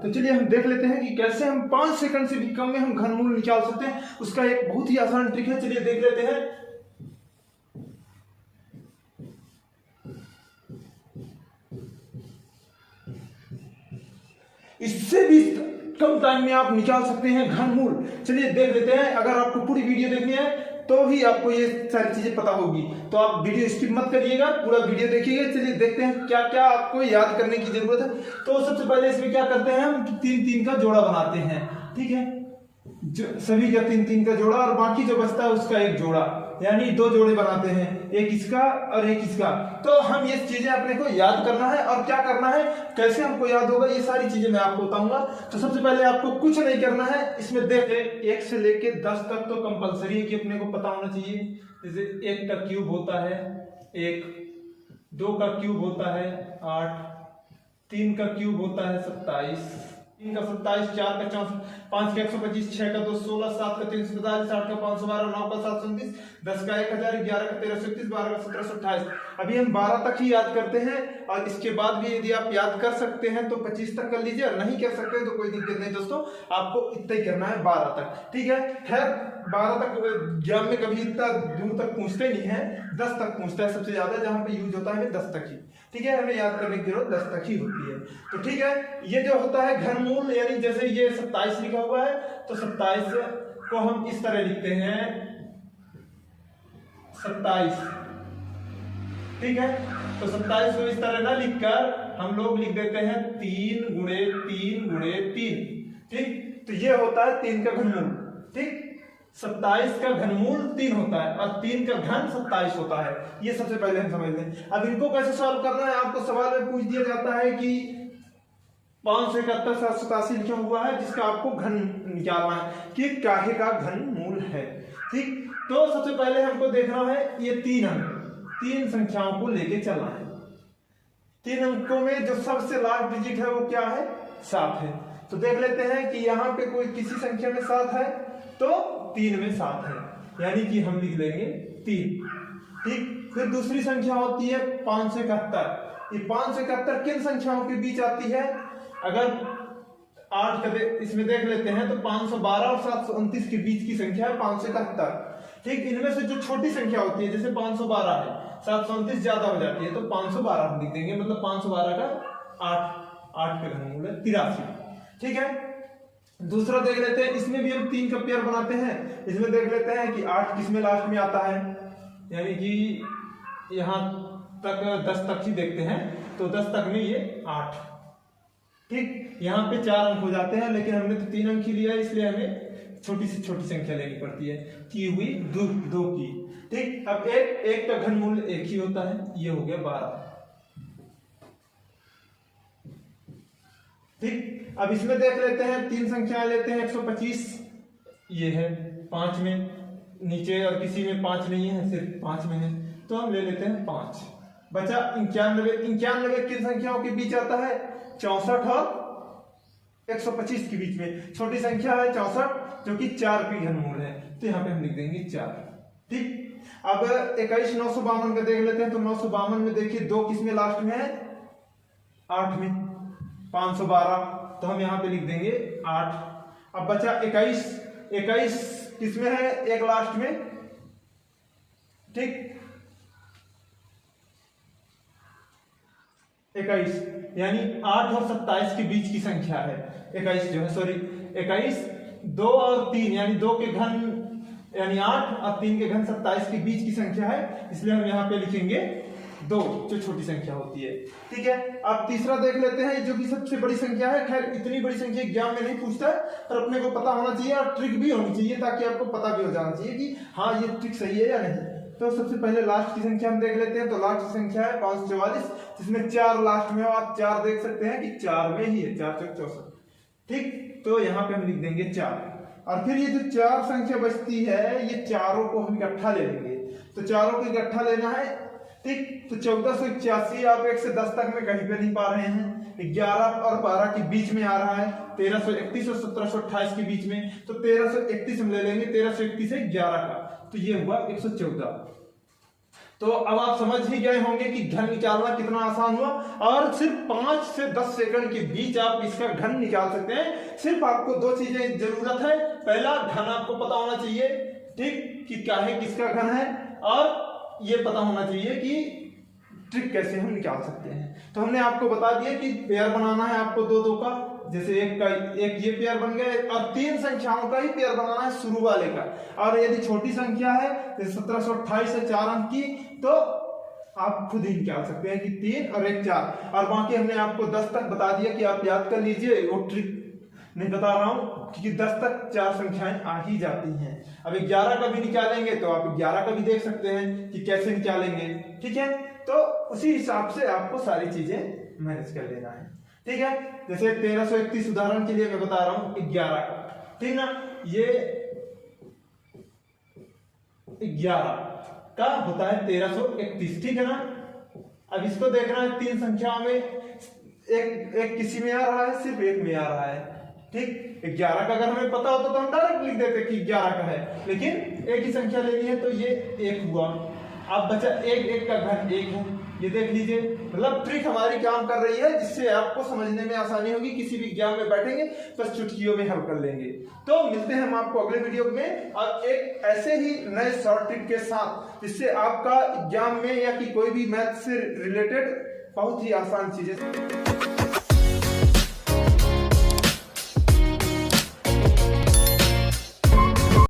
तो चलिए हम देख लेते हैं कि कैसे हम 5 सेकंड से भी कम में हम घनमूल निकाल सकते हैं। उसका एक बहुत ही आसान ट्रिक है, चलिए देख लेते हैं। इससे भी कम टाइम में आप निकाल सकते हैं घनमूल। चलिए देख लेते हैं। अगर आपको पूरी वीडियो देखनी है तो ही आपको ये सारी चीजें पता होगी, तो आप वीडियो स्किप मत करिएगा, पूरा वीडियो देखिएगा। चलिए देखते हैं क्या क्या आपको याद करने की जरूरत है। तो सबसे पहले इसमें क्या करते हैं, हम 3-3 का जोड़ा बनाते हैं। ठीक है, सभी का 3-3 का जोड़ा और बाकी जो बचता है उसका एक जोड़ा, यानी 2 जोड़े बनाते हैं, एक इसका और एक इसका। तो हम ये चीजें अपने को याद करना है और क्या करना है, कैसे हमको याद होगा, ये सारी चीजें मैं आपको बताऊंगा। तो सबसे पहले आपको कुछ नहीं करना है, इसमें देखे 1 से लेके 10 तक तो कंपलसरी है कि अपने को पता होना चाहिए। जैसे 1 का क्यूब होता है 1, 2 का क्यूब होता है 8, 3 का क्यूब होता है 27, 3 का 27, 4 का 64, 5 का 125, 6 का 216, 7 का 345, 8 का 512, 9 का 729, 10 का 1000, 11 का 1331, 12 का 1728। अभी हम 12 तक ही याद करते हैं और इसके बाद भी यदि आप याद कर सकते हैं तो 25 तक कर लीजिए, और नहीं कर सकते तो कोई दिक्कत नहीं दोस्तों, आपको इतना ही करना है 12 तक। ठीक है, खैर 12 तक एग्जाम में कभी इतना दूर तक पूछते नहीं है, 10 तक पूछता है सबसे ज्यादा, जहां पे यूज होता है 10 तक ही। ठीक है, हमें याद करने की जरूरत 10 तक ही होती है। तो ठीक है, ये जो होता है घनमूल, यानी जैसे ये 27 लिखा हुआ है तो 27 को हम इस तरह लिखते हैं 27। ठीक है, तो 27 को इस तरह ना लिखकर हम लोग लिख देते हैं 3 गुणे 3 गुणे 3। ठीक, तो ये होता है 3 का घनमूल। ठीक, 27 का घनमूल 3 होता है और 3 का घन 27 होता है। ये सबसे पहले हम समझ लें। अब इनको कैसे सॉल्व करना है, आपको सवाल में पूछ दिया जाता है कि 571 787 लिखा हुआ है, जिसका आपको घन निकालना है कि काहे का घनमूल है। ठीक, तो सबसे पहले हमको देखना है ये 3 अंक, 3 संख्याओं को लेके चलना है। 3 अंकों में जो सबसे लास्ट डिजिट है वो क्या है, 7 है। तो देख लेते हैं कि यहाँ पे कोई किसी संख्या में 7 है तो 3 में 7 है, यानी कि हम लिख लेंगे 3। ठीक, फिर दूसरी संख्या होती है 571। ये 571 किन संख्याओं के बीच आती है, अगर 8 का इसमें देख लेते हैं तो 512 और 729 के बीच की संख्या है 571। ठीक, इनमें से जो छोटी संख्या होती है, जैसे 512 है, 729 ज्यादा हो जाती है तो 512 हम लिख देंगे, मतलब 512 का 8 का घनमूल है 83। ठीक है, दूसरा देख लेते हैं, इसमें भी हम 3 का पेयर बनाते हैं। इसमें देख लेते हैं कि 8 किसमें लास्ट में आता है, यानी कि यहां तक 10 तक ही देखते हैं तो 10 तक में ये 8। ठीक, यहाँ पे 4 अंक हो जाते हैं, लेकिन हमने तो 3 अंक ही लिया, इसलिए हमें छोटी से छोटी संख्या लेनी पड़ती है, की हुई 2 की। ठीक, अब एक का घनमूल 1 ही होता है, ये हो गया 12। ठीक, अब इसमें देख लेते हैं 3 संख्याएं लेते हैं। 125 ये है 5 में, नीचे और किसी में 5 नहीं है, सिर्फ 5 में है, तो हम ले लेते हैं 5। बचा 91। 91 किन संख्याओं के बीच आता है, 64 और 125 के बीच में। छोटी संख्या है 64 जो कि 4 की घनमूल है, तो यहाँ पे हम लिख देंगे 4। ठीक, अब 21 952 का देख लेते हैं। तो 952 में देखिए 2 किसमें लास्ट में है, 8 में। 512 तो हम यहाँ पे लिख देंगे 8। अब बचा 21 किसमें है, 1 लास्ट में। ठीक, 21 यानी 8 और 27 के बीच की संख्या है 21 जो है, सॉरी 21 2 और 3 यानी 2 के घन यानी 8 और 3 के घन 27 के बीच की संख्या है, इसलिए हम यहाँ पे लिखेंगे 2 जो छोटी संख्या होती है। ठीक है, अब तीसरा देख लेते हैं जो कि सबसे बड़ी संख्या है। खैर इतनी बड़ी संख्या एग्जाम में नहीं पूछता है, पर अपने को पता होना चाहिए और ट्रिक भी होनी चाहिए, ताकि आपको पता भी हो जाना चाहिए कि हाँ ये ट्रिक सही है या नहीं। तो सबसे पहले लास्ट की संख्या हम देख लेते हैं। तो लास्ट की संख्या है 544, जिसमें 4 लास्ट में हो। आप 4 देख सकते हैं कि 4 में ही है, 4 4 64। ठीक, तो यहाँ पे हम लिख देंगे 4। और फिर ये जो 4 संख्या बचती है, ये चारों को हम इकट्ठा ले लेंगे। तो चारों को इकट्ठा लेना है। ठीक, तो 1481 आप 1 से 10 तक में कहीं पे नहीं पा रहे हैं, 11 और 12 के बीच में आ रहा है, 1331 और 1728 के बीच में। तो 1331 हम ले लेंगे, 1331 है 11 का, तो ये हुआ 114। तो अब आप समझ ही गए होंगे कि घन निकालना कितना आसान हुआ, और सिर्फ 5 से 10 सेकंड के बीच आप इसका घन निकाल सकते हैं। सिर्फ आपको 2 चीजें जरूरत है। पहला, घन आपको पता होना चाहिए, ठीक, कि क्या है, किसका घन है, और ये पता होना चाहिए कि ट्रिक कैसे हम निकाल सकते हैं। तो हमने आपको बता दिया कि पेयर बनाना है आपको 2-2 का, जैसे एक ये पेयर बन गए, और 3 संख्याओं का ही पेयर बनाना है शुरू वाले का। और यदि छोटी संख्या है जैसे 1728 है 4 अंक की, तो आप खुद ही निकाल सकते हैं कि 3 और 1 4, और बाकी हमने आपको 10 तक बता दिया कि आप याद कर लीजिए, वो ट्रिक नहीं बता रहा हूं, क्योंकि 10 तक 4 संख्याएं आ ही जाती हैं। अब 11 का भी निकालेंगे तो आप 11 का भी देख सकते हैं कि कैसे निकालेंगे, ठीक है। तो उसी हिसाब से आपको सारी चीजें मैनेज कर लेना है, ठीक है। जैसे 1331 उदाहरण के लिए मैं बता रहा हूं 11 का, ठीक ना, ये 11 का होता है 1331, ठीक है ना। अब इसको देखना है 3 संख्याओं में, एक किसी में आ रहा है, सिर्फ एक में आ रहा है, ठीक। 11 का अगर हमें पता होता तो हम डायरेक्ट लिख देते कि 11 का है, लेकिन एक ही संख्या लेनी है, तो ये 1 हुआ। अब बचा 1 का घन 1 है, ये देख लीजिए। मतलब ट्रिक हमारी काम कर रही है, जिससे आपको समझने में आसानी होगी, किसी भी एग्जाम में बैठेंगे बस चुटकियों में हल कर लेंगे। तो मिलते हैं हम आपको अगले वीडियो में, और एक ऐसे ही नए शॉर्ट ट्रिक के साथ, जिससे आपका एग्जाम में या कि कोई भी मैथ से रिलेटेड बहुत ही आसान चीजें